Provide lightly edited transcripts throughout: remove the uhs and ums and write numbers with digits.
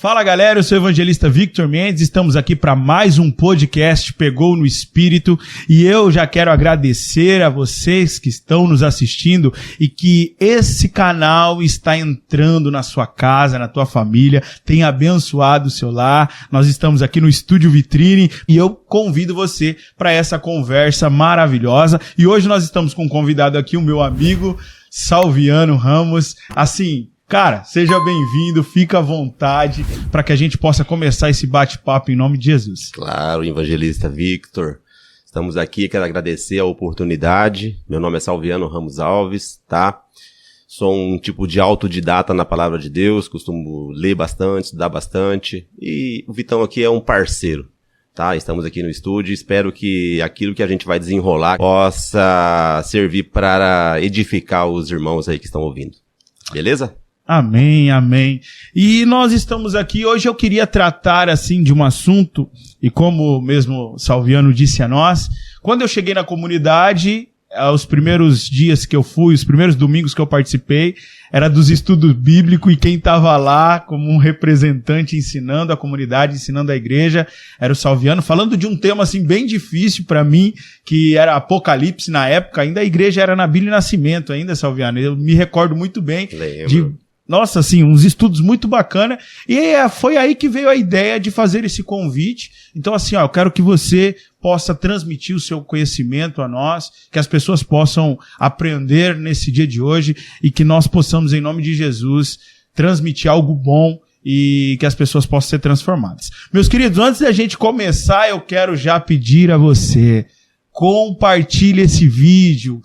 Fala galera, eu sou o evangelista Victor Mendes, estamos aqui para mais um podcast Pegou no Espírito e eu já quero agradecer a vocês que estão nos assistindo e que esse canal está entrando na sua casa, na tua família, tem abençoado o seu lar. Nós estamos aqui no Estúdio Vitrine e eu convido você para essa conversa maravilhosa e hoje nós estamos com um convidado aqui, o meu amigo Salviano Ramos, assim... Cara, seja bem-vindo, fica à vontade para que a gente possa começar esse bate-papo em nome de Jesus. Claro, evangelista Victor. Estamos aqui, quero agradecer a oportunidade. Meu nome é Salviano Ramos Alves, tá? Sou um tipo de autodidata na palavra de Deus, costumo ler bastante, estudar bastante. E o Vitão aqui é um parceiro, tá? Estamos aqui no estúdio, espero que aquilo que a gente vai desenrolar possa servir para edificar os irmãos aí que estão ouvindo. Beleza? Amém, amém. E nós estamos aqui, hoje eu queria tratar assim de um assunto, e como mesmo Salviano disse a nós, quando eu cheguei na comunidade, os primeiros dias que eu fui, os primeiros domingos que eu participei, era dos estudos bíblicos e quem estava lá como um representante ensinando a comunidade, ensinando a igreja, era o Salviano, falando de um tema assim bem difícil para mim, que era Apocalipse na época, ainda a igreja era na Bíblia e Nascimento ainda, Salviano, eu me recordo muito bem de... Nossa, assim, uns estudos muito bacanas. E foi aí que veio a ideia de fazer esse convite. Então, assim, ó, eu quero que você possa transmitir o seu conhecimento a nós, que as pessoas possam aprender nesse dia de hoje e que nós possamos, em nome de Jesus, transmitir algo bom e que as pessoas possam ser transformadas. Meus queridos, antes da gente começar, eu quero já pedir a você... Compartilhe esse vídeo,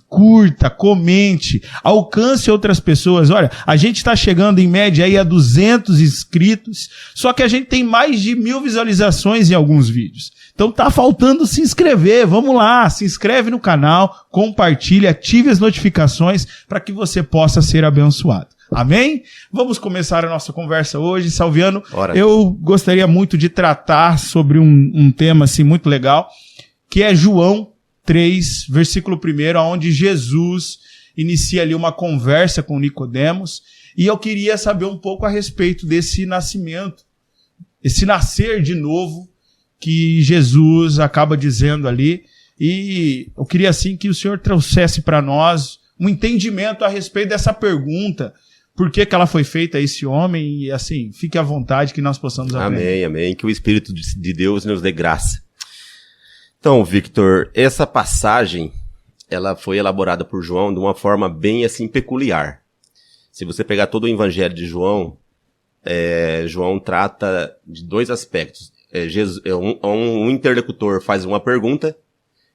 curta, comente, alcance outras pessoas. Olha, a gente está chegando em média aí a 200 inscritos, só que a gente tem mais de 1000 visualizações em alguns vídeos. Então tá faltando se inscrever, vamos lá, se inscreve no canal, compartilhe, ative as notificações para que você possa ser abençoado. Amém? Vamos começar a nossa conversa hoje. Salviano, eu gostaria muito de tratar sobre um tema assim muito legal, que é João 3, versículo 1, onde Jesus inicia ali uma conversa com Nicodemos, e eu queria saber um pouco a respeito desse nascimento, esse nascer de novo que Jesus acaba dizendo ali, e eu queria assim que o Senhor trouxesse para nós um entendimento a respeito dessa pergunta, por que ela foi feita a esse homem, e assim, fique à vontade que nós possamos aprender. Amém, amém, que o Espírito de Deus nos dê graça. Então, Victor, essa passagem, ela foi elaborada por João de uma forma bem assim peculiar. Se você pegar todo o evangelho de João, João trata de dois aspectos. Um interlocutor faz uma pergunta,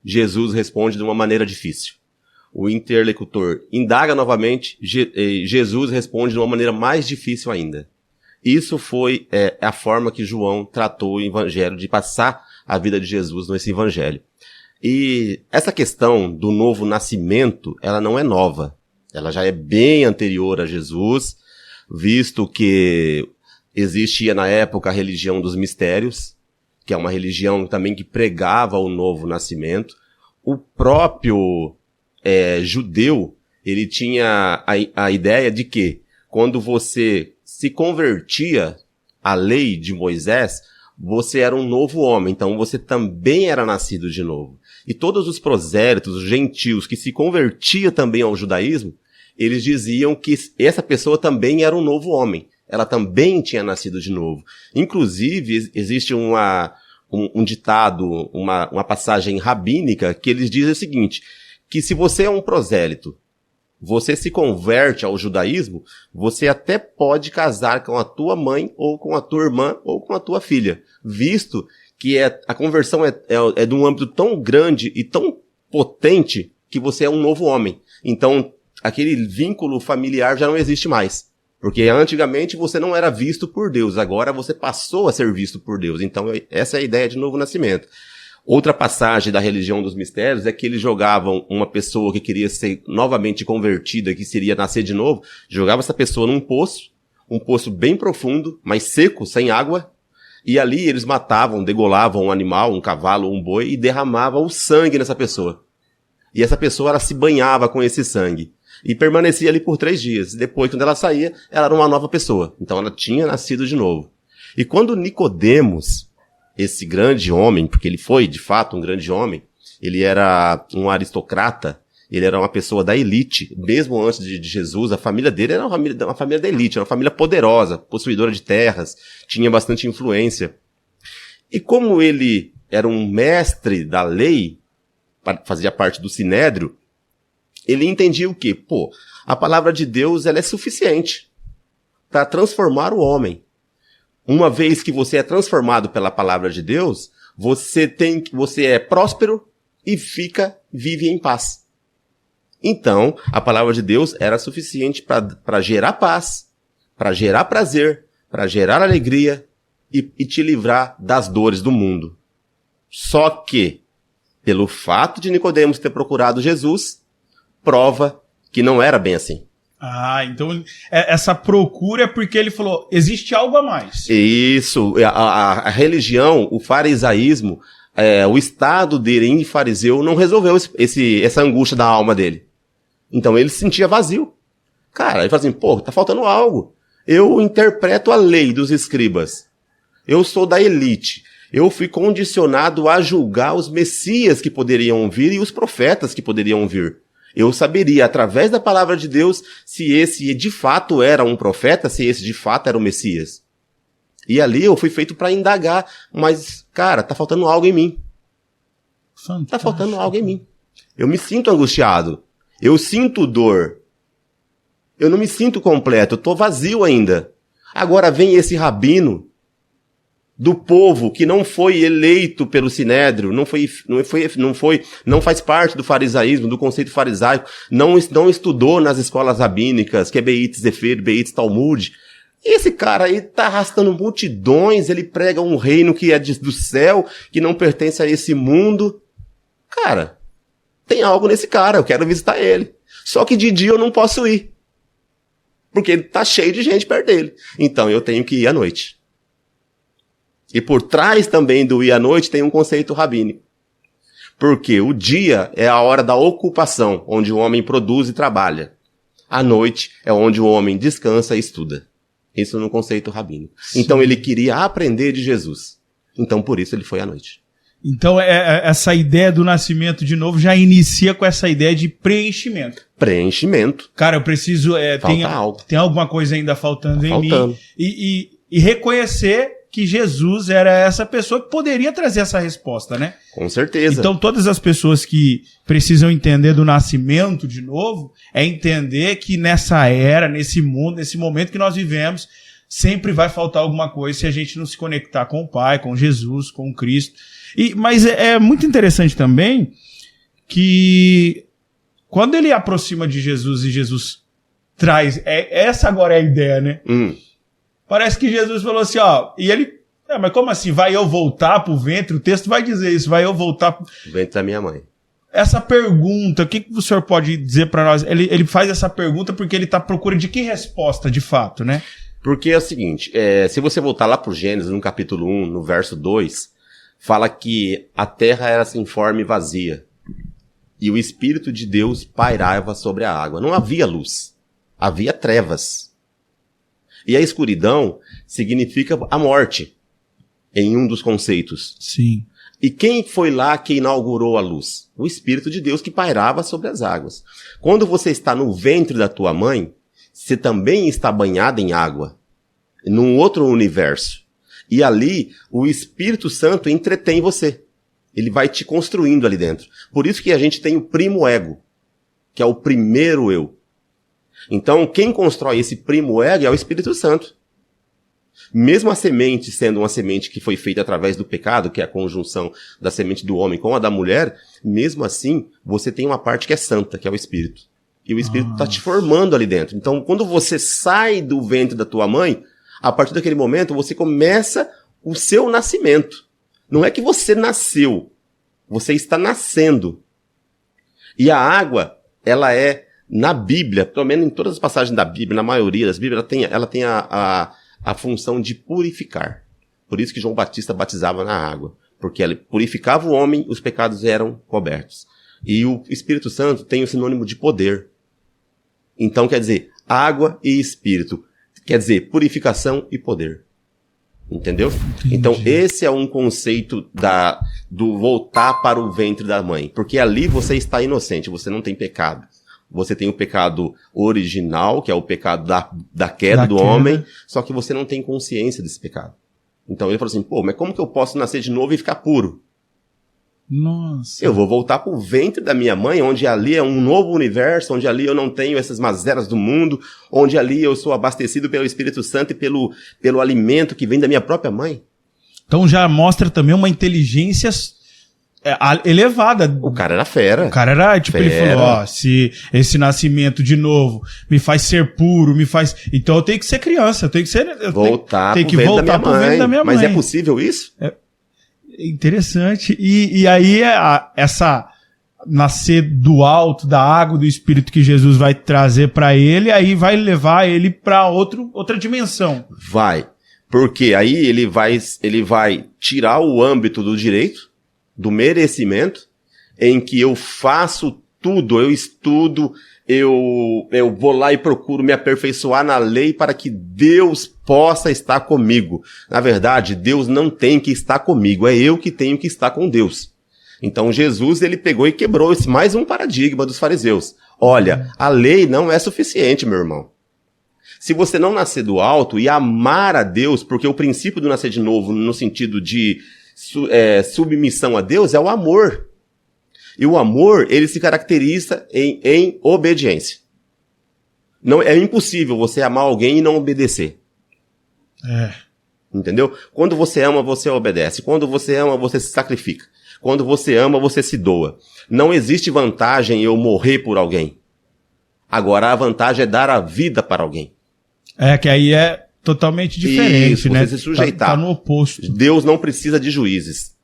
Jesus responde de uma maneira difícil. O interlocutor indaga novamente, Jesus responde de uma maneira mais difícil ainda. Isso foi a forma que João tratou o evangelho de passar a vida de Jesus nesse evangelho. E essa questão do novo nascimento, ela não é nova. Ela já é bem anterior a Jesus, visto que existia na época a religião dos mistérios, que é uma religião também que pregava o novo nascimento. O próprio judeu, ele tinha a ideia de que quando você se convertia à lei de Moisés, você era um novo homem, então você também era nascido de novo. E todos os prosélitos, os gentios que se convertiam também ao judaísmo, eles diziam que essa pessoa também era um novo homem. Ela também tinha nascido de novo. Inclusive, existe um ditado, uma passagem rabínica, que eles dizem o seguinte, que se você é um prosélito, você se converte ao judaísmo, você até pode casar com a tua mãe, ou com a tua irmã, ou com a tua filha, visto que a conversão é de um âmbito tão grande e tão potente que você é um novo homem. Então, aquele vínculo familiar já não existe mais. Porque antigamente você não era visto por Deus, agora você passou a ser visto por Deus. Então, essa é a ideia de novo nascimento. Outra passagem da religião dos mistérios é que eles jogavam uma pessoa que queria ser novamente convertida, que seria nascer de novo, jogava essa pessoa num poço, um poço bem profundo, mas seco, sem água, e ali eles matavam, degolavam um animal, um cavalo ou um boi, e derramavam o sangue nessa pessoa. E essa pessoa, ela se banhava com esse sangue. e permanecia ali por 3 dias. Depois, quando ela saía, ela era uma nova pessoa. Então ela tinha nascido de novo. E quando Nicodemos, esse grande homem, porque ele foi de fato um grande homem, ele era um aristocrata, ele era uma pessoa da elite, mesmo antes de Jesus, a família dele era uma família da elite, era uma família poderosa, possuidora de terras, tinha bastante influência. E como ele era um mestre da lei, fazia parte do Sinédrio, ele entendia o quê? Pô, a palavra de Deus ela é suficiente para transformar o homem. Uma vez que você é transformado pela palavra de Deus, você é próspero e vive em paz. Então, a palavra de Deus era suficiente para gerar paz, para gerar prazer, para gerar alegria e te livrar das dores do mundo. Só que, pelo fato de Nicodemos ter procurado Jesus, prova que não era bem assim. Ah, então essa procura é porque ele falou, existe algo a mais. Isso, a religião, o farisaísmo, o estado dele em fariseu não resolveu essa angústia da alma dele. Então ele se sentia vazio. Cara, ele fala assim, pô, tá faltando algo. Eu interpreto a lei dos escribas. Eu sou da elite. Eu fui condicionado a julgar os messias que poderiam vir e os profetas que poderiam vir. Eu saberia, através da palavra de Deus, se esse de fato era um profeta, se esse de fato era o Messias. E ali eu fui feito para indagar, mas, cara, tá faltando algo em mim. Fantástico. Tá faltando algo em mim. Eu me sinto angustiado. Eu sinto dor. Eu não me sinto completo, eu tô vazio ainda. Agora vem esse rabino do povo que não foi eleito pelo Sinédrio, não faz parte do farisaísmo, do conceito farisaico, não estudou nas escolas rabínicas, que é Beit Sefer, Beit Talmud. E esse cara aí tá arrastando multidões, ele prega um reino que é do céu, que não pertence a esse mundo. Cara, tem algo nesse cara, eu quero visitar ele. Só que de dia eu não posso ir, porque ele tá cheio de gente perto dele. Então eu tenho que ir à noite. E por trás também do ir à noite tem um conceito rabínico. Porque o dia é a hora da ocupação, onde o homem produz e trabalha. A noite é onde o homem descansa e estuda. Isso no conceito rabínico. Sim. Então ele queria aprender de Jesus. Então por isso ele foi à noite. Então essa ideia do nascimento de novo já inicia com essa ideia de preenchimento. Preenchimento. Cara, eu preciso... tem alguma coisa ainda faltando em mim. E reconhecer que Jesus era essa pessoa que poderia trazer essa resposta, né? Com certeza. Então todas as pessoas que precisam entender do nascimento de novo, é entender que nessa era, nesse mundo, nesse momento que nós vivemos, sempre vai faltar alguma coisa se a gente não se conectar com o Pai, com Jesus, com Cristo. Mas é muito interessante também que quando ele aproxima de Jesus e Jesus traz... essa agora é a ideia, né? Parece que Jesus falou assim, ó, e ele, mas como assim, vai eu voltar pro ventre? O texto vai dizer isso, vai eu voltar pro ventre da minha mãe. Essa pergunta, o que o senhor pode dizer para nós? Ele faz essa pergunta porque ele tá à procura de que resposta, de fato, né? Porque é o seguinte, se você voltar lá pro Gênesis, no capítulo 1, no verso 2, fala que a terra era sem forma e vazia, e o Espírito de Deus pairava sobre a água. Não havia luz, havia trevas. E a escuridão significa a morte, em um dos conceitos. Sim. E quem foi lá que inaugurou a luz? O Espírito de Deus que pairava sobre as águas. Quando você está no ventre da tua mãe, você também está banhado em água, num outro universo. E ali, o Espírito Santo entretém você. Ele vai te construindo ali dentro. Por isso que a gente tem o primo ego, que é o primeiro eu. Então, quem constrói esse primo ego é o Espírito Santo. Mesmo a semente sendo uma semente que foi feita através do pecado, que é a conjunção da semente do homem com a da mulher, mesmo assim, você tem uma parte que é santa, que é o Espírito. E o Espírito está te formando ali dentro. Então, quando você sai do ventre da tua mãe, a partir daquele momento, você começa o seu nascimento. Não é que você nasceu, você está nascendo. E a água, ela é... Na Bíblia, pelo menos em todas as passagens da Bíblia, na maioria das Bíblias, ela tem a função de purificar. Por isso que João Batista batizava na água. Porque ela purificava o homem, os pecados eram cobertos. E o Espírito Santo tem o sinônimo de poder. Então quer dizer, água e espírito. Quer dizer, purificação e poder. Entendeu? Entendi. Então esse é um conceito do voltar para o ventre da mãe. Porque ali você está inocente, você não tem pecado. Você tem o pecado original, que é o pecado da queda do homem, só que você não tem consciência desse pecado. Então ele falou assim, pô, mas como que eu posso nascer de novo e ficar puro? Nossa. Eu vou voltar pro ventre da minha mãe, onde ali é um novo universo, onde ali eu não tenho essas mazelas do mundo, onde ali eu sou abastecido pelo Espírito Santo e pelo alimento que vem da minha própria mãe. Então já mostra também uma inteligência elevada. O cara era fera. O cara era, tipo, Fera. ele falou, ó, se esse nascimento de novo me faz ser puro, então eu tenho que ser criança, eu tenho que ser... Voltar tenho que pro ventre voltar pro ventre da minha mãe. Mas é possível isso? Interessante. E aí essa nascer do alto, da água, do Espírito que Jesus vai trazer pra ele, aí vai levar ele pra outra dimensão. Vai. Porque aí ele vai tirar o âmbito do direito, do merecimento, em que eu faço tudo, eu estudo, eu vou lá e procuro me aperfeiçoar na lei para que Deus possa estar comigo. Na verdade, Deus não tem que estar comigo, é eu que tenho que estar com Deus. Então Jesus, ele pegou e quebrou mais um paradigma dos fariseus. Olha, a lei não é suficiente, meu irmão. Se você não nascer do alto e amar a Deus, porque o princípio do nascer de novo, no sentido de submissão a Deus, é o amor. E o amor, ele se caracteriza em obediência. Não, é impossível você amar alguém e não obedecer. Entendeu? Quando você ama, você obedece. Quando você ama, você se sacrifica. Quando você ama, você se doa. Não existe vantagem em eu morrer por alguém. Agora, a vantagem é dar a vida para alguém. Que aí é totalmente diferente, isso, né? Você se sujeitar. Tá no oposto. Deus não precisa de juízes.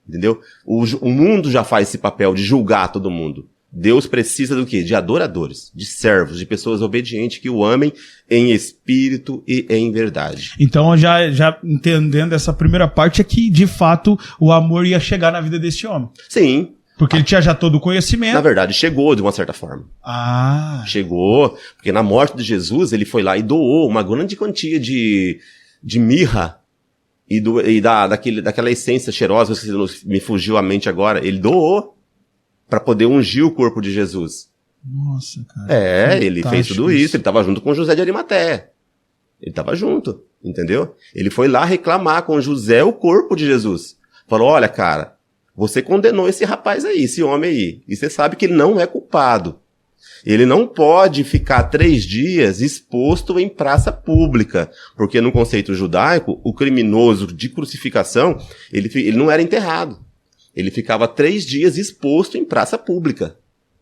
Entendeu? O mundo já faz esse papel de julgar todo mundo. Deus precisa do quê? De adoradores, de servos, de pessoas obedientes que o amem em espírito e em verdade. Então, já entendendo essa primeira parte, é que, de fato, o amor ia chegar na vida desse homem. Sim. Porque ele tinha já todo o conhecimento. Na verdade, chegou de uma certa forma. Chegou, porque na morte de Jesus, ele foi lá e doou uma grande quantia de mirra daquela essência cheirosa, que me fugiu a mente agora. Ele doou para poder ungir o corpo de Jesus. Nossa, cara. Ele fez tudo isso. Ele estava junto com José de Arimateia. Ele estava junto, entendeu? Ele foi lá reclamar com José o corpo de Jesus. Falou, olha, cara, você condenou esse rapaz aí, esse homem aí. E você sabe que ele não é culpado. Ele não pode ficar 3 dias exposto em praça pública. Porque no conceito judaico, o criminoso de crucificação, ele não era enterrado. Ele ficava 3 dias exposto em praça pública.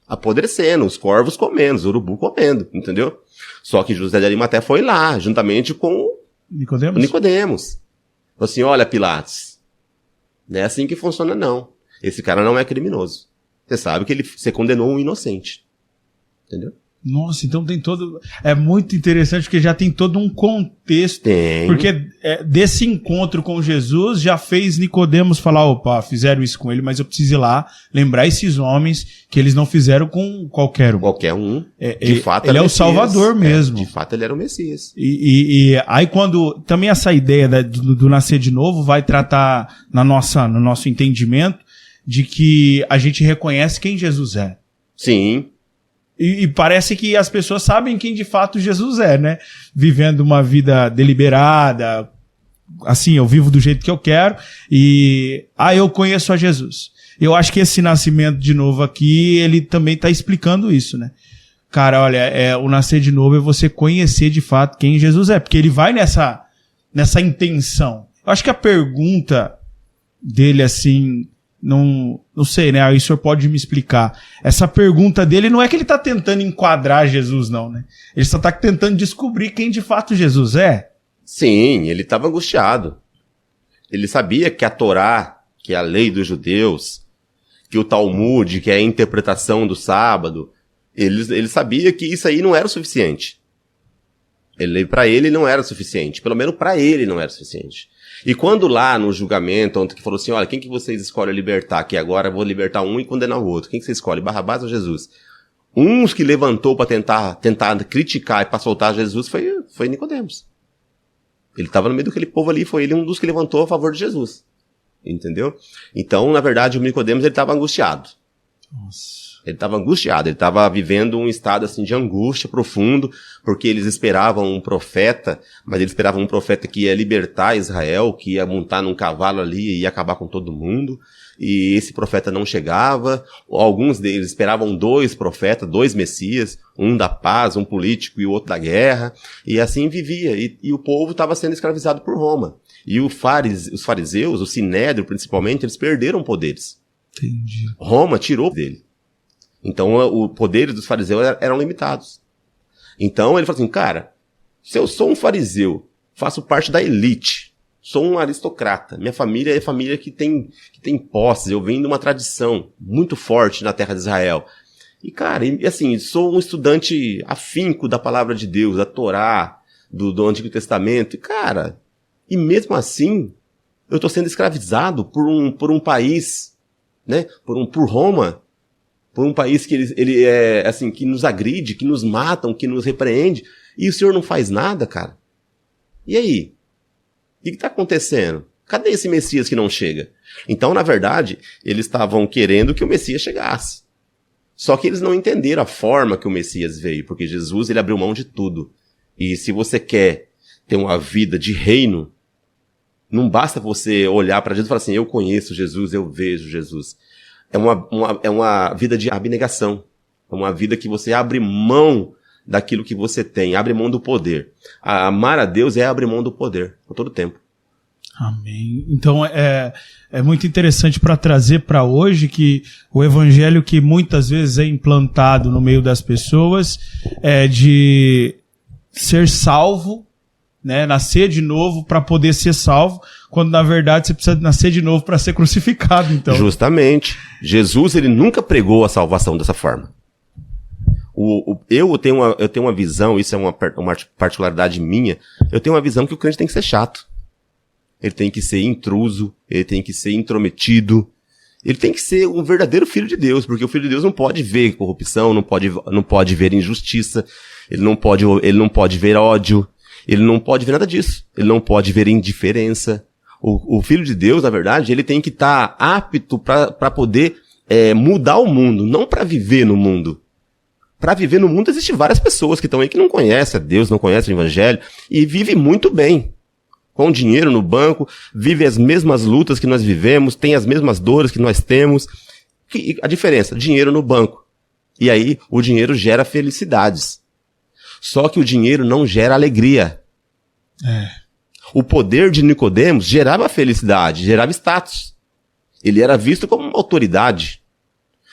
Apodrecendo, os corvos comendo, os urubu comendo, entendeu? Só que José de Arimateia foi lá, juntamente com Nicodemos. Falou assim, olha, Pilatos, não é assim que funciona, não. Esse cara não é criminoso. Você sabe que você condenou um inocente. Entendeu? Nossa, então tem todo... É muito interessante porque já tem todo um contexto. Tem. Porque desse encontro com Jesus já fez Nicodemos falar, opa, fizeram isso com ele, mas eu preciso ir lá lembrar esses homens que eles não fizeram com qualquer um. Qualquer um. De fato, ele é o Salvador mesmo. De fato, ele era o Messias. E aí quando... Também essa ideia do nascer de novo vai tratar no nosso entendimento de que a gente reconhece quem Jesus é. Sim. E parece que as pessoas sabem quem de fato Jesus é, né? Vivendo uma vida deliberada, assim, eu vivo do jeito que eu quero e... eu conheço a Jesus. Eu acho que esse nascimento de novo aqui, ele também tá explicando isso, né? Cara, olha, o nascer de novo é você conhecer de fato quem Jesus é, porque ele vai nessa intenção. Eu acho que a pergunta dele, assim... Não sei, né? Aí o senhor pode me explicar. Essa pergunta dele não é que ele está tentando enquadrar Jesus, não, né? Ele só está tentando descobrir quem de fato Jesus é. Sim, ele estava angustiado. Ele sabia que a Torá, que é a lei dos judeus, que o Talmud, que é a interpretação do sábado, ele sabia que isso aí não era o suficiente. Para ele não era o suficiente. Pelo menos para ele não era o suficiente. E quando lá no julgamento, ontem que falou assim, olha, quem que vocês escolhem libertar? Que agora eu vou libertar um e condenar o outro. Quem que você escolhe, Barrabás ou Jesus? Uns que levantou para tentar criticar e para soltar Jesus foi Nicodemos. Ele estava no meio daquele povo ali, foi ele um dos que levantou a favor de Jesus. Entendeu? Então, na verdade, o Nicodemos, ele estava angustiado. Nossa. Ele estava angustiado, ele estava vivendo um estado assim de angústia profundo, porque eles esperavam um profeta, mas eles esperavam um profeta que ia libertar Israel, que ia montar num cavalo ali e ia acabar com todo mundo, e esse profeta não chegava. Alguns deles esperavam 2 profetas, 2 messias, um da paz, um político e o outro da guerra, e assim vivia, e o povo estava sendo escravizado por Roma. E os fariseus, o Sinédrio principalmente, eles perderam poderes. Entendi. Roma tirou dele. Então, o poder dos fariseus eram limitados. Então, ele falou assim, cara, se eu sou um fariseu, faço parte da elite, sou um aristocrata, minha família é família que tem posses, eu venho de uma tradição muito forte na terra de Israel. E, cara, assim, sou um estudante afinco da palavra de Deus, da Torá, do Antigo Testamento. E, cara, e mesmo assim, eu estou sendo escravizado por um país, né, por Roma, por um país que ele é, assim, que nos agride, que nos matam, que nos repreende, e o senhor não faz nada, cara? E aí? O que está acontecendo? Cadê esse Messias que não chega? Então, na verdade, eles estavam querendo que o Messias chegasse. Só que eles não entenderam a forma que o Messias veio, porque Jesus, ele abriu mão de tudo. E se você quer ter uma vida de reino, não basta você olhar para Jesus e falar assim, eu conheço Jesus, eu vejo Jesus. É uma vida de abnegação. É uma vida que você abre mão daquilo que você tem, abre mão do poder. Amar a Deus é abrir mão do poder, por todo tempo. Amém. Então é muito interessante para trazer para hoje que o evangelho que muitas vezes é implantado no meio das pessoas é de ser salvo, né, nascer de novo para poder ser salvo, quando na verdade você precisa nascer de novo para ser crucificado. Então. Justamente. Jesus, ele nunca pregou a salvação dessa forma. Eu tenho uma visão, isso é uma particularidade minha, eu tenho uma visão que o crente tem que ser chato. Ele tem que ser intruso, ele tem que ser intrometido, ele tem que ser um verdadeiro filho de Deus, porque o filho de Deus não pode ver corrupção, não pode ver injustiça, ele não pode ver ódio, ele não pode ver nada disso, ele não pode ver indiferença. O filho de Deus, na verdade, ele tem que estar apto para poder mudar o mundo, não para viver no mundo. Para viver no mundo, existem várias pessoas que estão aí que não conhecem a Deus, não conhecem o Evangelho, e vivem muito bem. Com dinheiro no banco, vivem as mesmas lutas que nós vivemos, têm as mesmas dores que nós temos. A diferença? Dinheiro no banco. E aí, o dinheiro gera felicidades. Só que o dinheiro não gera alegria. O poder de Nicodemos gerava felicidade, gerava status. Ele era visto como uma autoridade.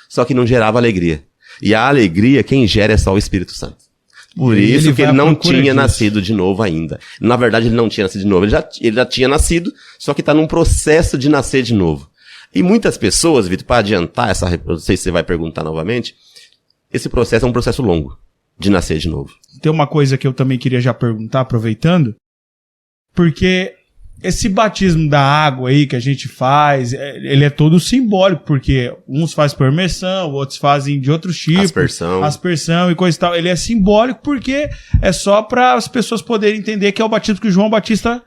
Só que não gerava alegria. E a alegria, quem gera é só o Espírito Santo. Por isso que ele não tinha nascido de novo ainda. Na verdade, ele não tinha nascido de novo. Ele já tinha nascido, só que está num processo de nascer de novo. E muitas pessoas, Vitor, para adiantar não sei se você vai perguntar novamente, esse processo é um processo longo de nascer de novo. Tem uma coisa que eu também queria já perguntar, aproveitando, porque esse batismo da água aí que a gente faz, ele é todo simbólico, porque uns fazem por imersão, outros fazem de outros tipos. Aspersão e coisa e tal. Ele é simbólico porque é só para as pessoas poderem entender que é o batismo que o João Batista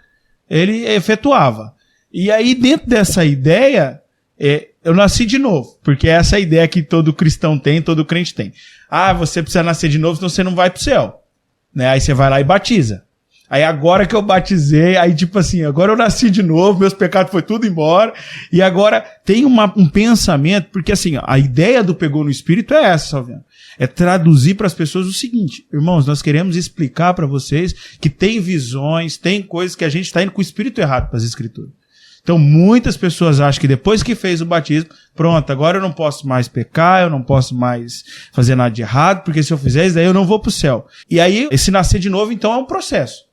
ele efetuava. E aí, dentro dessa ideia, eu nasci de novo, porque essa é a ideia que todo cristão tem, todo crente tem. Você precisa nascer de novo, senão você não vai pro céu. Né? Aí você vai lá e batiza. Aí agora que eu batizei, aí tipo assim, agora eu nasci de novo, meus pecados foi tudo embora, e agora tem um pensamento, porque assim, a ideia do Pegou no Espírito é essa, Salviano, é traduzir para as pessoas o seguinte, irmãos, nós queremos explicar para vocês que tem visões, tem coisas que a gente está indo com o espírito errado para as escrituras. Então muitas pessoas acham que depois que fez o batismo, pronto, agora eu não posso mais pecar, eu não posso mais fazer nada de errado, porque se eu fizer isso daí eu não vou pro céu. E aí, esse nascer de novo, então, é um processo.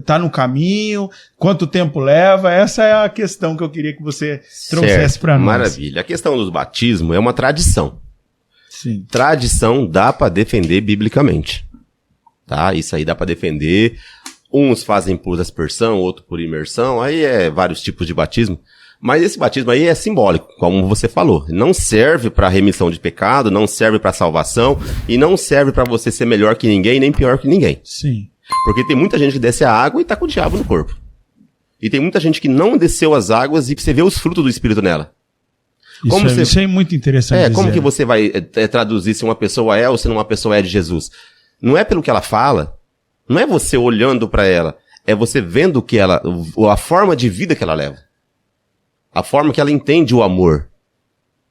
Tá no caminho, quanto tempo leva, essa é a questão que eu queria que você trouxesse para nós. Maravilha. A questão do batismo é uma tradição. Sim. Tradição dá para defender biblicamente. Tá? Isso aí dá para defender. Uns fazem por aspersão, outro por imersão, aí é vários tipos de batismo. Mas esse batismo aí é simbólico, como você falou. Não serve para remissão de pecado, não serve para salvação e não serve para você ser melhor que ninguém, nem pior que ninguém. Sim. Porque tem muita gente que desce a água e tá com o diabo no corpo. E tem muita gente que não desceu as águas e você vê os frutos do Espírito nela. Isso é muito interessante. Como que você vai traduzir se uma pessoa é ou se uma pessoa é de Jesus? Não é pelo que ela fala, não é você olhando para ela, é você vendo que ela, a forma de vida que ela leva. A forma que ela entende o amor.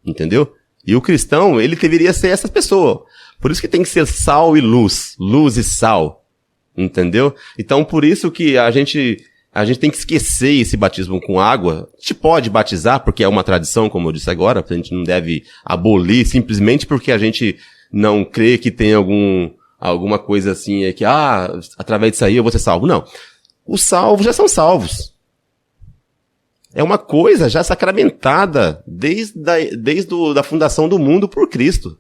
Entendeu? E o cristão, ele deveria ser essa pessoa. Por isso que tem que ser sal e luz. Luz e sal. Entendeu? Então, por isso que a gente tem que esquecer esse batismo com água. A gente pode batizar, porque é uma tradição, como eu disse agora. A gente não deve abolir simplesmente porque a gente não crê que tem alguma coisa assim, que, através disso aí eu vou ser salvo. Não. Os salvos já são salvos. É uma coisa já sacramentada desde a fundação do mundo por Cristo.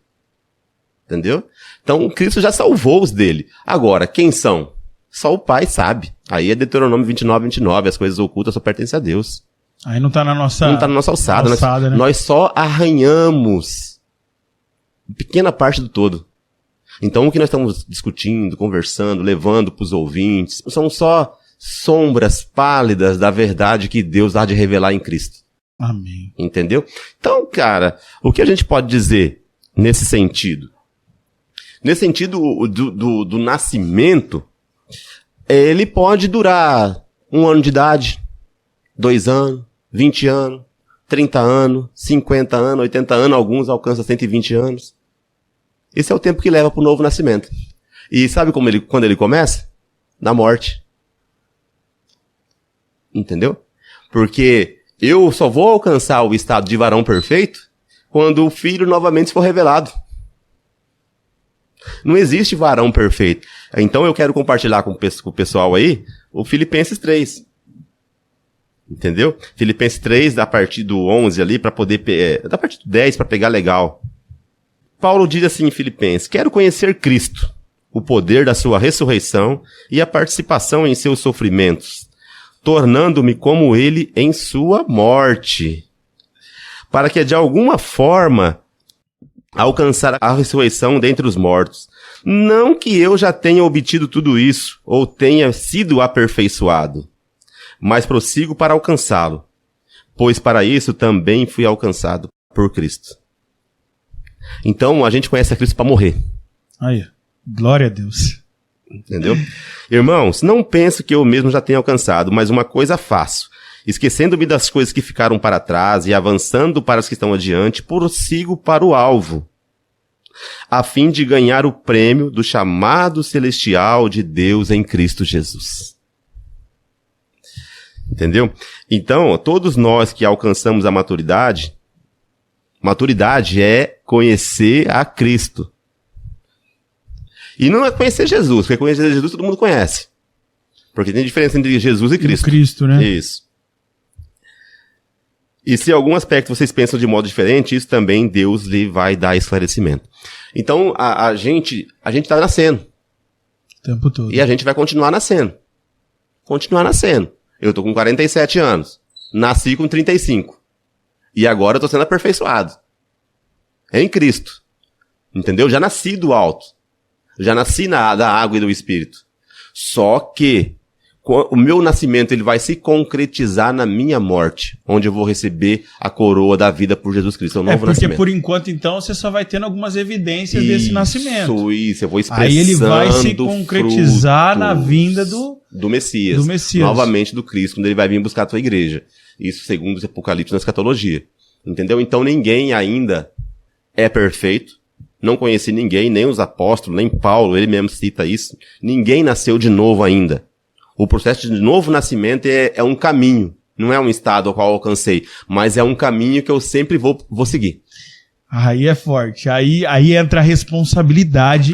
Entendeu? Então, Cristo já salvou os dele. Agora, quem são? Só o Pai sabe. Aí é Deuteronômio 29, as coisas ocultas só pertencem a Deus. Aí não tá na nossa alçada. Né? Nós só arranhamos pequena parte do todo. Então, o que nós estamos discutindo, conversando, levando para os ouvintes, são só sombras pálidas da verdade que Deus há de revelar em Cristo. Amém. Entendeu? Então, cara, o que a gente pode dizer nesse sentido? Nesse sentido do nascimento, ele pode durar 1 ano de idade, 2 anos, 20 anos, 30 anos, 50 anos, 80 anos, alguns alcançam 120 anos. Esse é o tempo que leva para o novo nascimento. E sabe quando ele começa? Na morte. Entendeu? Porque eu só vou alcançar o estado de varão perfeito quando o filho novamente for revelado. Não existe varão perfeito. Então eu quero compartilhar com o pessoal aí o Filipenses 3. Entendeu? Filipenses 3, a partir do 11 ali, para poder... da partir do 10, para pegar legal. Paulo diz assim em Filipenses: quero conhecer Cristo, o poder da sua ressurreição e a participação em seus sofrimentos, tornando-me como ele em sua morte, para que de alguma forma alcançar a ressurreição dentre os mortos. Não que eu já tenha obtido tudo isso, ou tenha sido aperfeiçoado, mas prossigo para alcançá-lo, pois para isso também fui alcançado por Cristo. Então, a gente conhece a Cristo para morrer. Aí, glória a Deus. Entendeu? Irmãos, não penso que eu mesmo já tenha alcançado, mas uma coisa faço. Esquecendo-me das coisas que ficaram para trás e avançando para as que estão adiante, prossigo para o alvo, a fim de ganhar o prêmio do chamado celestial de Deus em Cristo Jesus. Entendeu? Então, todos nós que alcançamos a maturidade é conhecer a Cristo. E não é conhecer Jesus, porque conhecer Jesus todo mundo conhece. Porque tem diferença entre Jesus e Cristo. Cristo, né? Isso. E se em algum aspecto vocês pensam de modo diferente, isso também Deus lhe vai dar esclarecimento. Então, a gente tá nascendo. O tempo todo. E a gente vai continuar nascendo. Continuar nascendo. Eu tô com 47 anos. Nasci com 35. E agora eu tô sendo aperfeiçoado. Em Cristo. Entendeu? Já nasci do alto. Já nasci da água e do Espírito. Só que o meu nascimento ele vai se concretizar na minha morte, onde eu vou receber a coroa da vida por Jesus Cristo. É o novo nascimento. Porque por enquanto, então, você só vai tendo algumas evidências desse nascimento. Isso, eu vou expressando. Aí ele vai se concretizar na vinda do Messias. Do Messias. Novamente do Cristo, quando ele vai vir buscar a tua igreja. Isso segundo os Apocalipse na escatologia. Entendeu? Então ninguém ainda é perfeito. Não conheci ninguém, nem os apóstolos, nem Paulo, ele mesmo cita isso. Ninguém nasceu de novo ainda. O processo de novo nascimento é um caminho. Não é um estado ao qual eu alcancei, mas é um caminho que eu sempre vou seguir. Aí é forte. Aí entra a responsabilidade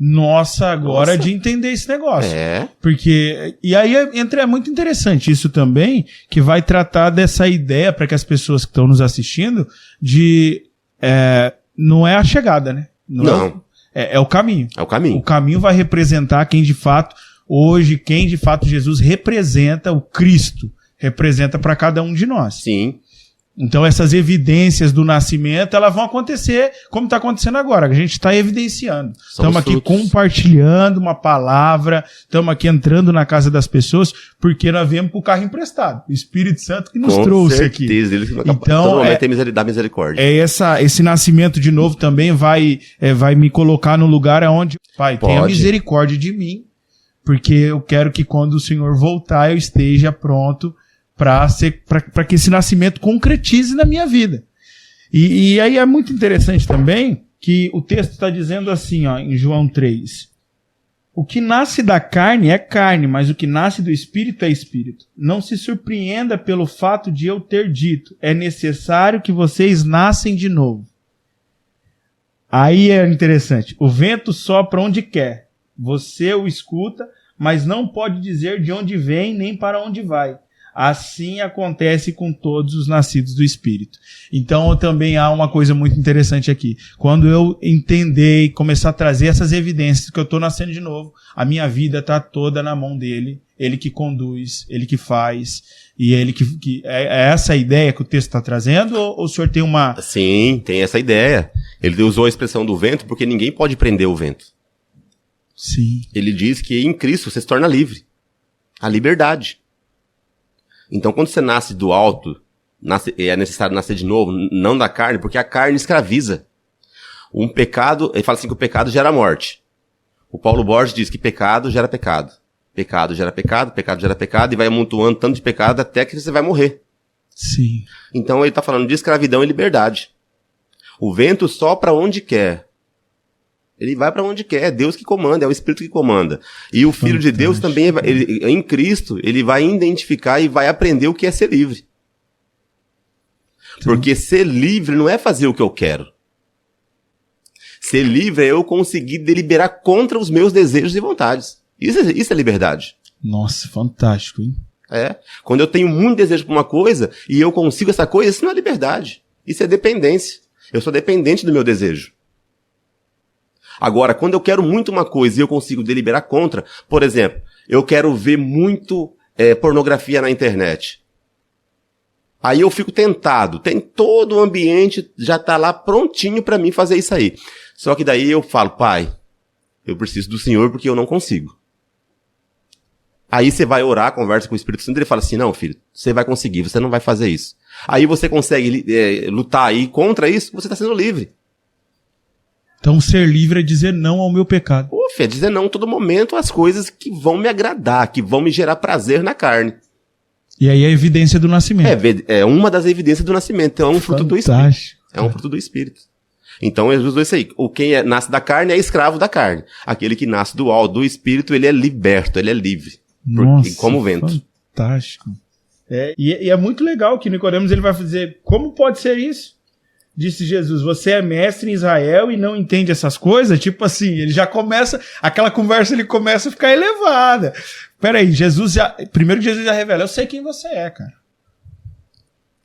nossa agora de entender esse negócio. Porque... E aí é muito interessante isso também, que vai tratar dessa ideia para que as pessoas que estão nos assistindo de... não é a chegada, né? Não. É o caminho. É o caminho. O caminho vai representar quem de fato... Hoje, quem de fato Jesus representa o Cristo, representa para cada um de nós. Sim. Então essas evidências do nascimento, elas vão acontecer como está acontecendo agora. A gente está evidenciando. Estamos aqui frutos. compartilhando uma palavra, estamos aqui entrando na casa das pessoas, porque nós viemos com o carro emprestado. O Espírito Santo que nos trouxe aqui. Ele que Então, todo momento tem dá misericórdia. Esse nascimento de novo também vai me colocar no lugar onde, Pai, tenha misericórdia de mim, porque eu quero que quando o Senhor voltar eu esteja pronto para que esse nascimento concretize na minha vida. E aí é muito interessante também que o texto está dizendo assim, ó, em João 3. O que nasce da carne é carne, mas o que nasce do Espírito é Espírito. Não se surpreenda pelo fato de eu ter dito, é necessário que vocês nascem de novo. Aí é interessante. O vento sopra onde quer. Você o escuta, mas não pode dizer de onde vem nem para onde vai. Assim acontece com todos os nascidos do Espírito. Então também há uma coisa muito interessante aqui. Quando eu entender e começar a trazer essas evidências que eu estou nascendo de novo, a minha vida está toda na mão dele. Ele que conduz, ele que faz. E ele que é essa a ideia que o texto está trazendo? Ou o senhor tem uma... Sim, tem essa ideia. Ele usou a expressão do vento porque ninguém pode prender o vento. Sim. Ele diz que em Cristo você se torna livre. A liberdade. Então, quando você nasce do alto, é necessário nascer de novo, não da carne, porque a carne escraviza. Um pecado, ele fala assim que o pecado gera morte. O Paulo Borges diz que pecado gera pecado. Pecado gera pecado, pecado gera pecado, e vai amontoando tanto de pecado até que você vai morrer. Sim. Então, ele está falando de escravidão e liberdade. O vento sopra onde quer. Ele vai para onde quer, é Deus que comanda, é o Espírito que comanda. E o Filho de Deus também, em Cristo, ele vai identificar e vai aprender o que é ser livre. Porque ser livre não é fazer o que eu quero. Ser livre é eu conseguir deliberar contra os meus desejos e vontades. Isso é liberdade. Nossa, fantástico, hein? É. Quando eu tenho muito desejo por uma coisa e eu consigo essa coisa, isso não é liberdade. Isso é dependência. Eu sou dependente do meu desejo. Agora, quando eu quero muito uma coisa e eu consigo deliberar contra, por exemplo, eu quero ver muito pornografia na internet. Aí eu fico tentado, tem todo o ambiente, já tá lá prontinho para mim fazer isso aí. Só que daí eu falo, pai, eu preciso do Senhor porque eu não consigo. Aí você vai orar, conversa com o Espírito Santo e ele fala assim, não filho, você vai conseguir, você não vai fazer isso. Aí você consegue lutar aí contra isso, você está sendo livre. Então ser livre é dizer não ao meu pecado. É dizer não todo momento às coisas que vão me agradar, que vão me gerar prazer na carne. E aí é a evidência do nascimento. É uma das evidências do nascimento, então é um fruto do Espírito. É um fruto do Espírito. Então Jesus disse isso aí, quem nasce da carne é escravo da carne. Aquele que nasce do alto, do Espírito, ele é liberto, ele é livre. Nossa, como o vento. Fantástico. E é muito legal que Nicodemos ele vai dizer, como pode ser isso? Disse Jesus, você é mestre em Israel e não entende essas coisas? Tipo assim, ele já começa, aquela conversa ele começa a ficar elevada. Peraí, primeiro Jesus já revela, eu sei quem você é, cara.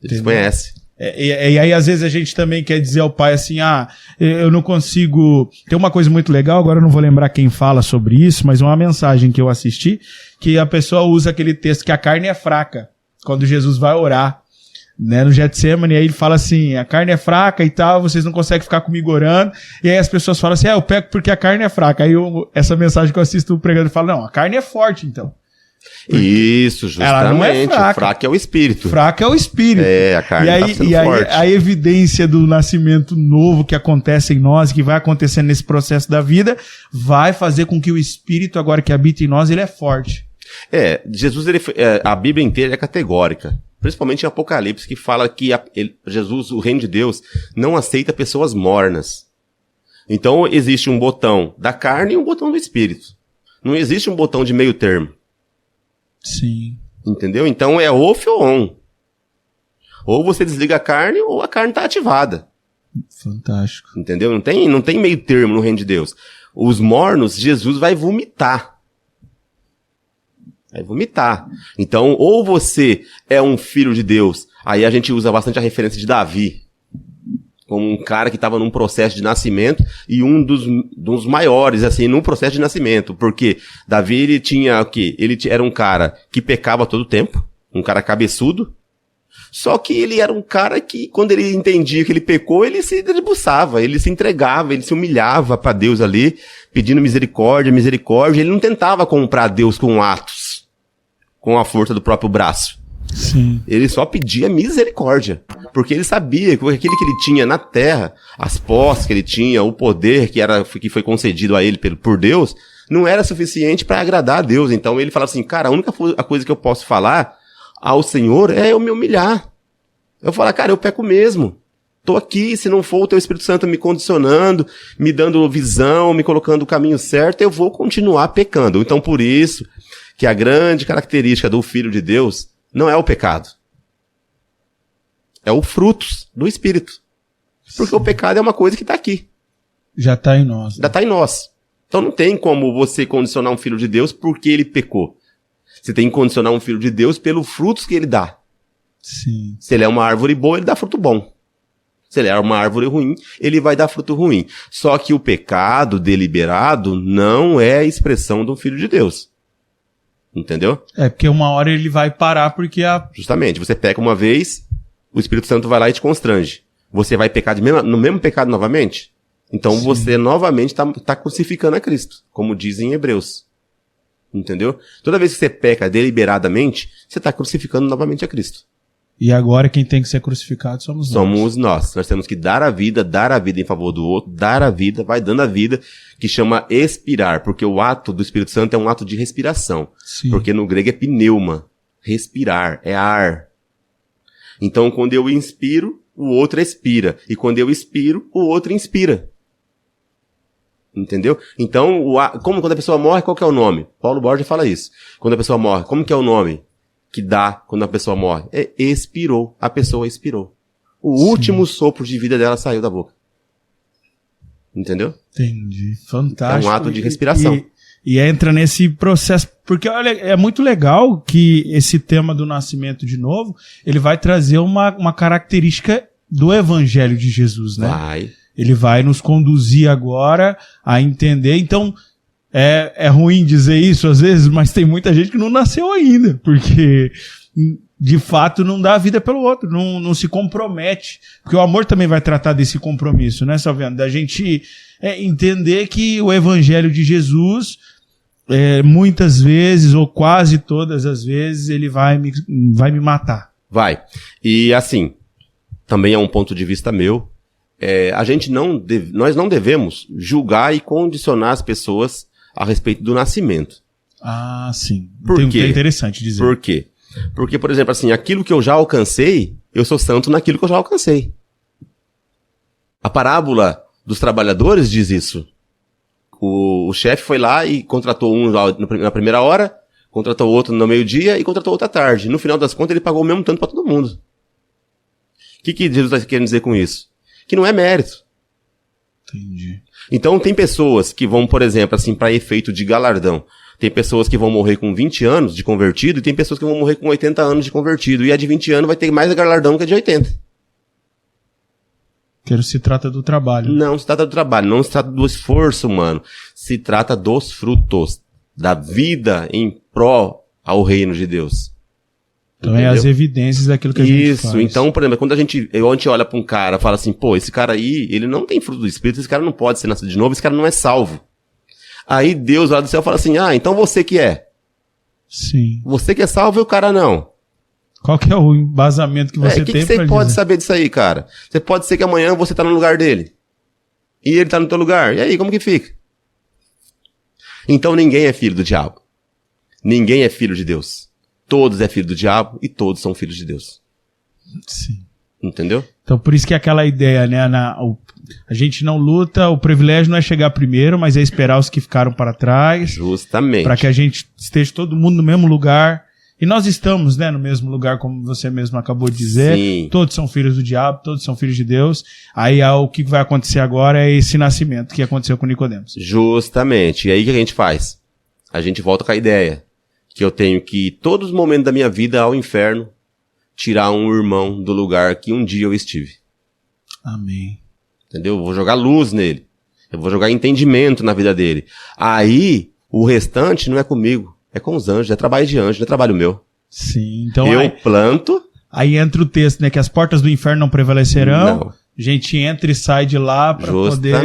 Ele se conhece. E aí às vezes a gente também quer dizer ao pai assim, eu não consigo... Tem uma coisa muito legal, agora eu não vou lembrar quem fala sobre isso, mas uma mensagem que eu assisti, que a pessoa usa aquele texto que a carne é fraca, quando Jesus vai orar. Né, no Getsemane, aí ele fala assim, a carne é fraca e tal, vocês não conseguem ficar comigo orando, e aí as pessoas falam assim, eu peco porque a carne é fraca, aí essa mensagem que eu assisto o pregador fala, não, a carne é forte então. Isso, justamente, ela não é fraca. Fraca é o Espírito. Fraca é o Espírito. A carne tá sendo forte. Aí a evidência do nascimento novo que acontece em nós, que vai acontecendo nesse processo da vida, vai fazer com que o Espírito agora que habita em nós, ele é forte. Jesus, a Bíblia inteira é categórica. Principalmente em Apocalipse, que fala que Jesus, o reino de Deus, não aceita pessoas mornas. Então, existe um botão da carne e um botão do Espírito. Não existe um botão de meio termo. Sim. Entendeu? Então, é off ou on. Ou você desliga a carne, ou a carne está ativada. Fantástico. Entendeu? Não tem meio termo no reino de Deus. Os mornos, Jesus vai vomitar. Vai vomitar. Então, ou você é um filho de Deus, aí a gente usa bastante a referência de Davi, como um cara que estava num processo de nascimento e um dos maiores, assim, num processo de nascimento, porque Davi, ele tinha o quê? Ele era um cara que pecava todo o tempo, um cara cabeçudo. Só que ele era um cara que, quando ele entendia que ele pecou, ele se debruçava, ele se entregava, ele se humilhava para Deus ali, pedindo misericórdia, misericórdia. Ele não tentava comprar Deus com atos, com a força do próprio braço. Sim. Ele só pedia misericórdia, porque ele sabia que aquilo que ele tinha na terra, as posses que ele tinha, o poder que foi concedido a ele por Deus, não era suficiente para agradar a Deus. Então ele falava assim, cara, a única coisa que eu posso falar ao Senhor é eu me humilhar. Eu falar, cara, eu peco mesmo. Tô aqui, se não for o teu Espírito Santo me condicionando, me dando visão, me colocando o caminho certo, eu vou continuar pecando. Então por isso que a grande característica do Filho de Deus não é o pecado. É o frutos do Espírito. Porque o pecado é uma coisa que está aqui. Já está em nós. Já está em nós. Então não tem como você condicionar um filho de Deus porque ele pecou. Você tem que condicionar um filho de Deus pelos frutos que ele dá. Sim. Se ele é uma árvore boa, ele dá fruto bom. Se ele é uma árvore ruim, ele vai dar fruto ruim. Só que o pecado deliberado não é a expressão do filho de Deus. Entendeu? É, porque uma hora ele vai parar porque Justamente, você peca uma vez, o Espírito Santo vai lá e te constrange. Você vai pecar no mesmo pecado novamente? Então Sim. você novamente tá crucificando a Cristo, como dizem em Hebreus. Entendeu? Toda vez que você peca deliberadamente, você está crucificando novamente a Cristo. E agora quem tem que ser crucificado somos nós. Somos nós. Nós temos que dar a vida em favor do outro, dar a vida, vai dando a vida, que chama expirar, porque o ato do Espírito Santo é um ato de respiração. Sim. Porque no grego é pneuma, respirar, é ar. Então quando eu inspiro, o outro expira. E quando eu expiro, o outro inspira. Entendeu? Então, como quando a pessoa morre, qual que é o nome? Paulo Borges fala isso. Quando a pessoa morre, como que é o nome que dá quando a pessoa morre? É expirou. A pessoa expirou. O Sim. último sopro de vida dela saiu da boca. Entendeu? Entendi. Fantástico. É um ato de respiração. E entra nesse processo, porque olha, é muito legal que esse tema do nascimento de novo, ele vai trazer uma característica do Evangelho de Jesus, né? Vai. Ele vai nos conduzir agora a entender. Então, é ruim dizer isso às vezes, mas tem muita gente que não nasceu ainda, porque de fato não dá a vida pelo outro, não se compromete. Porque o amor também vai tratar desse compromisso, né, Salviano? Da gente entender que o Evangelho de Jesus, muitas vezes, ou quase todas as vezes, ele vai me matar. Vai. E assim, também é um ponto de vista meu, nós não devemos julgar e condicionar as pessoas a respeito do nascimento. Ah, sim. Por quê? É interessante dizer. Por quê? Porque, por exemplo, assim, aquilo que eu já alcancei, eu sou santo naquilo que eu já alcancei. A parábola dos trabalhadores diz isso. O chefe foi lá e contratou um na primeira hora, contratou outro no meio-dia e contratou outra à tarde. No final das contas, ele pagou o mesmo tanto para todo mundo. O que Jesus está querendo dizer com isso? Que não é mérito. Entendi. Então tem pessoas que vão, por exemplo, assim, para efeito de galardão. Tem pessoas que vão morrer com 20 anos de convertido e tem pessoas que vão morrer com 80 anos de convertido. E a de 20 anos vai ter mais galardão que a de 80. Se trata do trabalho. Não se trata do trabalho, não se trata do esforço humano. Se trata dos frutos, da vida em pró ao reino de Deus. Então é as evidências daquilo que a gente faz. Isso, então, por exemplo, quando a gente olha pra um cara e fala assim, pô, esse cara aí, ele não tem fruto do Espírito, esse cara não pode ser nascido de novo, esse cara não é salvo. Aí Deus lá do céu fala assim, então você que é. Sim. Você que é salvo e o cara não. Qual que é o embasamento que você tem pra dizer? O que você pode saber disso aí, cara? Você pode ser que amanhã você tá no lugar dele. E ele tá no teu lugar. E aí, como que fica? Então ninguém é filho do diabo. Ninguém é filho de Deus. Todos é filho do diabo e todos são filhos de Deus. Sim. Entendeu? Então por isso que é aquela ideia, né? A gente não luta, o privilégio não é chegar primeiro, mas é esperar os que ficaram para trás. Justamente. Para que a gente esteja todo mundo no mesmo lugar. E nós estamos, né, no mesmo lugar, como você mesmo acabou de dizer. Sim. Todos são filhos do diabo, todos são filhos de Deus. Aí o que vai acontecer agora é esse nascimento que aconteceu com Nicodemos. Justamente. E aí o que a gente faz? A gente volta com a ideia que eu tenho que, todos os momentos da minha vida ao inferno, tirar um irmão do lugar que um dia eu estive. Amém. Entendeu? Eu vou jogar luz nele. Eu vou jogar entendimento na vida dele. Aí, o restante não é comigo. É com os anjos. É trabalho de anjo, não é trabalho meu. Sim, então eu planto. Aí entra o texto, né? Que as portas do inferno não prevalecerão. Não. A gente entra e sai de lá para poder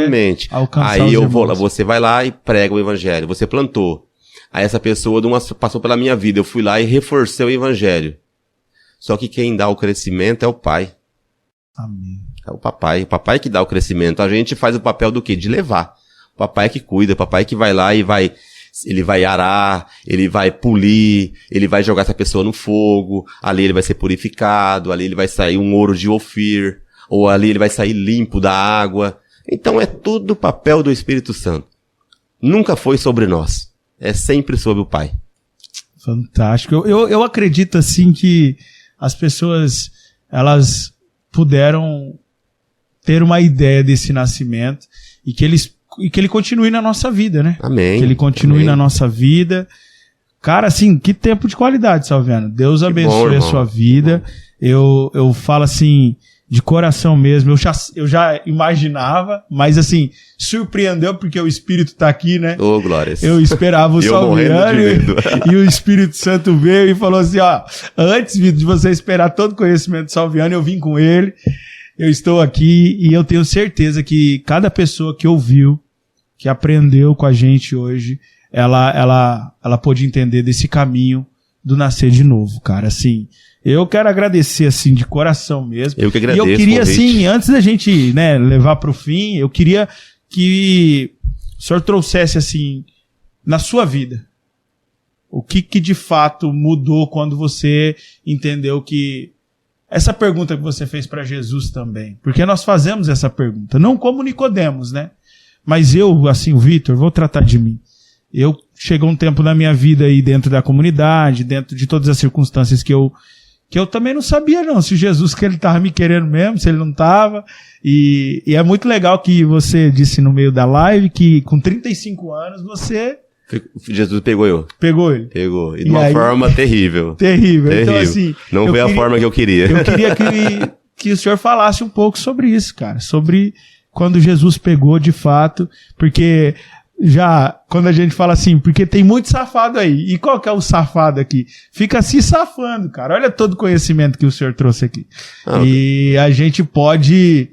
alcançar Aí os eu irmãos. vou lá, você vai lá e prega o evangelho. Você plantou. Aí essa pessoa passou pela minha vida. Eu fui lá e reforcei o evangelho. Só que quem dá o crescimento é o pai. Amém. É o papai que dá o crescimento. A gente faz o papel do quê? De levar. O papai é que cuida, o papai é que vai lá e ele vai arar, ele vai polir, ele vai jogar essa pessoa no fogo, ali ele vai ser purificado, ali ele vai sair um ouro de Ofir, ou ali ele vai sair limpo da água. Então é tudo papel do Espírito Santo. Nunca foi sobre nós. É sempre sobre o Pai. Fantástico. Eu acredito, assim, que as pessoas, elas puderam ter uma ideia desse nascimento e que ele continue na nossa vida, né? Amém. Que ele continue na nossa vida. Cara, assim, que tempo de qualidade, Salviano. Deus abençoe a sua vida. Eu falo assim, de coração mesmo. Eu já imaginava, mas assim, surpreendeu porque o Espírito tá aqui, né? Ô, glórias. Eu esperava o Salviano e o Espírito Santo veio e falou assim, ó, antes de você esperar todo o conhecimento do Salviano, eu vim com ele. Eu estou aqui e eu tenho certeza que cada pessoa que ouviu, que aprendeu com a gente hoje, ela pôde entender desse caminho do nascer de novo, cara. Assim, eu quero agradecer, assim, de coração mesmo. Eu que agradeço. E eu queria, assim, antes da gente, né, levar para o fim, eu queria que o senhor trouxesse, assim, na sua vida, o que de fato mudou quando você entendeu que essa pergunta que você fez para Jesus também, porque nós fazemos essa pergunta, não como Nicodemos, né? Mas eu, assim, o Vitor, vou tratar de mim. Chegou um tempo na minha vida aí dentro da comunidade, dentro de todas as circunstâncias que eu também não sabia não, se Jesus que ele estava me querendo mesmo, se ele não estava. E é muito legal que você disse no meio da live que com 35 anos você... Jesus pegou eu. Pegou ele. Pegou. E de uma forma terrível. Terrível. Então, assim... Não foi a forma que eu queria. Eu queria que o senhor falasse um pouco sobre isso, cara. Sobre quando Jesus pegou de fato. Porque já, quando a gente fala assim, porque tem muito safado aí. E qual que é o safado aqui? Fica se safando, cara. Olha todo o conhecimento que o senhor trouxe aqui. E a gente pode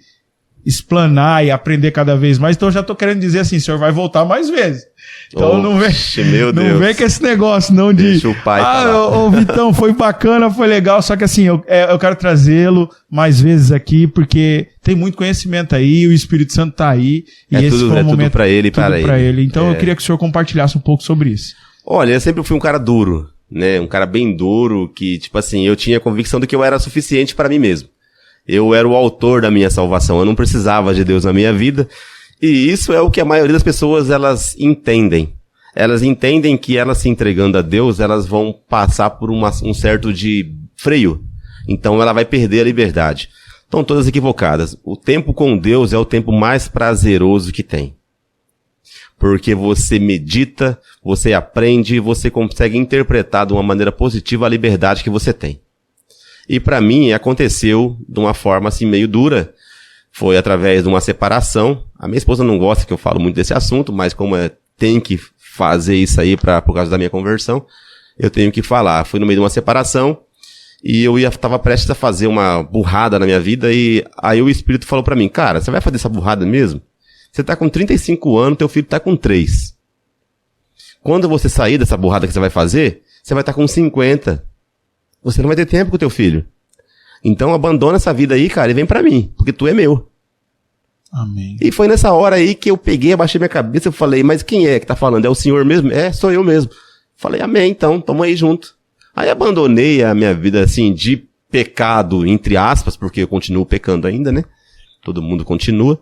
explanar e aprender cada vez mais. Então eu já tô querendo dizer assim, o senhor vai voltar mais vezes. Então não vem com esse negócio não de... Deixa o pai ô Vitão, foi bacana, foi legal, só que assim, eu quero trazê-lo mais vezes aqui, porque tem muito conhecimento aí, o Espírito Santo tá aí, e esse foi um momento... tudo pra ele e para ele. Então eu queria que o senhor compartilhasse um pouco sobre isso. Olha, eu sempre fui um cara duro, né? Um cara bem duro, que, tipo assim, eu tinha a convicção de que eu era suficiente para mim mesmo. Eu era o autor da minha salvação, eu não precisava de Deus na minha vida. E isso é o que a maioria das pessoas, elas entendem. Elas entendem que elas se entregando a Deus, elas vão passar por um certo de freio. Então ela vai perder a liberdade. Estão todas equivocadas. O tempo com Deus é o tempo mais prazeroso que tem. Porque você medita, você aprende, você consegue interpretar de uma maneira positiva a liberdade que você tem. E para mim aconteceu de uma forma assim meio dura. Foi através de uma separação. A minha esposa não gosta que eu falo muito desse assunto, mas como tem que fazer isso aí por causa da minha conversão, eu tenho que falar. Fui no meio de uma separação e eu estava prestes a fazer uma burrada na minha vida e aí o Espírito falou para mim, cara, você vai fazer essa burrada mesmo? Você tá com 35 anos, teu filho tá com 3. Quando você sair dessa burrada que você vai fazer, você vai estar com 50. Você não vai ter tempo com o teu filho. Então abandona essa vida aí, cara, e vem pra mim, porque tu é meu. Amém. E foi nessa hora aí que eu peguei, abaixei minha cabeça e falei, mas quem é que tá falando? É o Senhor mesmo? É, sou eu mesmo. Falei, amém, então, tamo aí junto. Aí abandonei a minha vida, assim, de pecado, entre aspas, porque eu continuo pecando ainda, né? Todo mundo continua.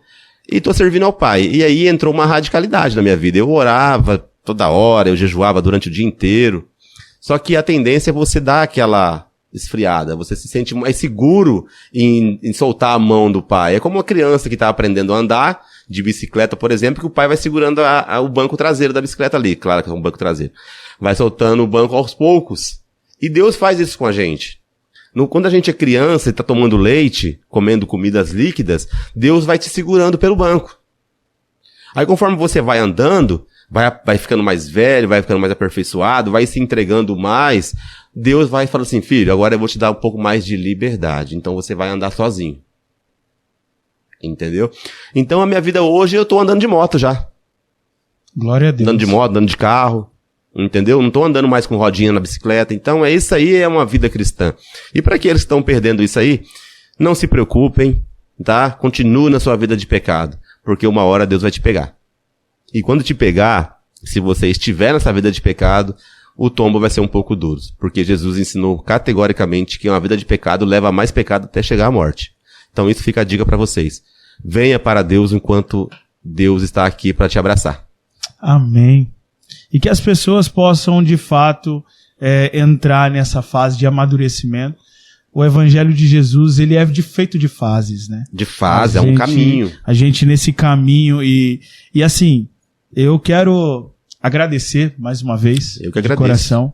E tô servindo ao Pai. E aí entrou uma radicalidade na minha vida. Eu orava toda hora, eu jejuava durante o dia inteiro. Só que a tendência é você dar aquela esfriada, você se sente mais seguro em soltar a mão do pai. É como uma criança que está aprendendo a andar de bicicleta, por exemplo, que o pai vai segurando o banco traseiro da bicicleta ali, claro que é um banco traseiro. Vai soltando o banco aos poucos. E Deus faz isso com a gente. Quando a gente é criança e está tomando leite, comendo comidas líquidas, Deus vai te segurando pelo banco. Aí conforme você vai andando, vai ficando mais velho, vai ficando mais aperfeiçoado, vai se entregando mais, Deus vai falar assim, filho, agora eu vou te dar um pouco mais de liberdade, então você vai andar sozinho. Entendeu? Então a minha vida hoje, eu tô andando de moto já. Glória a Deus. Andando de moto, andando de carro, entendeu? Não tô andando mais com rodinha na bicicleta, então isso aí é uma vida cristã. E para aqueles que estão perdendo isso aí, não se preocupem, tá? Continue na sua vida de pecado, porque uma hora Deus vai te pegar. E quando te pegar, se você estiver nessa vida de pecado, o tombo vai ser um pouco duro, porque Jesus ensinou categoricamente que uma vida de pecado leva a mais pecado até chegar à morte. Então isso fica a dica para vocês. Venha para Deus enquanto Deus está aqui para te abraçar. Amém. E que as pessoas possam, de fato, entrar nessa fase de amadurecimento. O Evangelho de Jesus, ele é feito de fases, né? De fase, é um caminho. A gente nesse caminho e assim, eu quero agradecer mais uma vez, eu que de agradeço. Coração.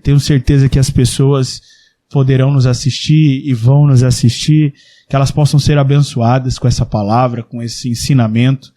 Tenho certeza que as pessoas poderão nos assistir e vão nos assistir, que elas possam ser abençoadas com essa palavra, com esse ensinamento,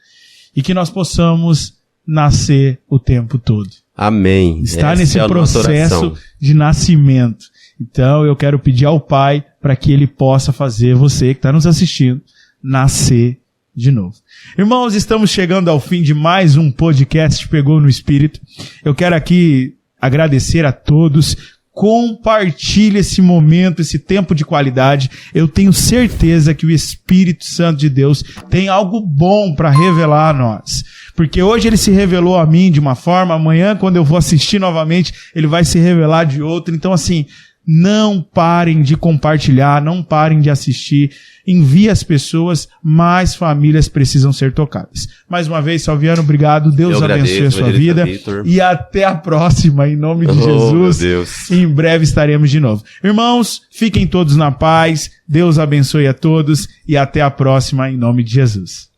e que nós possamos nascer o tempo todo. Amém. Está nesse processo de nascimento. Então eu quero pedir ao Pai para que Ele possa fazer você que está nos assistindo nascer de novo. Irmãos, estamos chegando ao fim de mais um podcast Pegou no Espírito. Eu quero aqui agradecer a todos. Compartilhe esse momento, esse tempo de qualidade. Eu tenho certeza que o Espírito Santo de Deus tem algo bom para revelar a nós. Porque hoje ele se revelou a mim de uma forma, amanhã quando eu vou assistir novamente, ele vai se revelar de outra. Então assim, não parem de compartilhar, não parem de assistir. Envie as pessoas, mais famílias precisam ser tocadas. Mais uma vez, Salviano, obrigado. Deus abençoe a sua vida. E até a próxima, em nome de Jesus. Meu Deus. Em breve estaremos de novo. Irmãos, fiquem todos na paz. Deus abençoe a todos. E até a próxima, em nome de Jesus.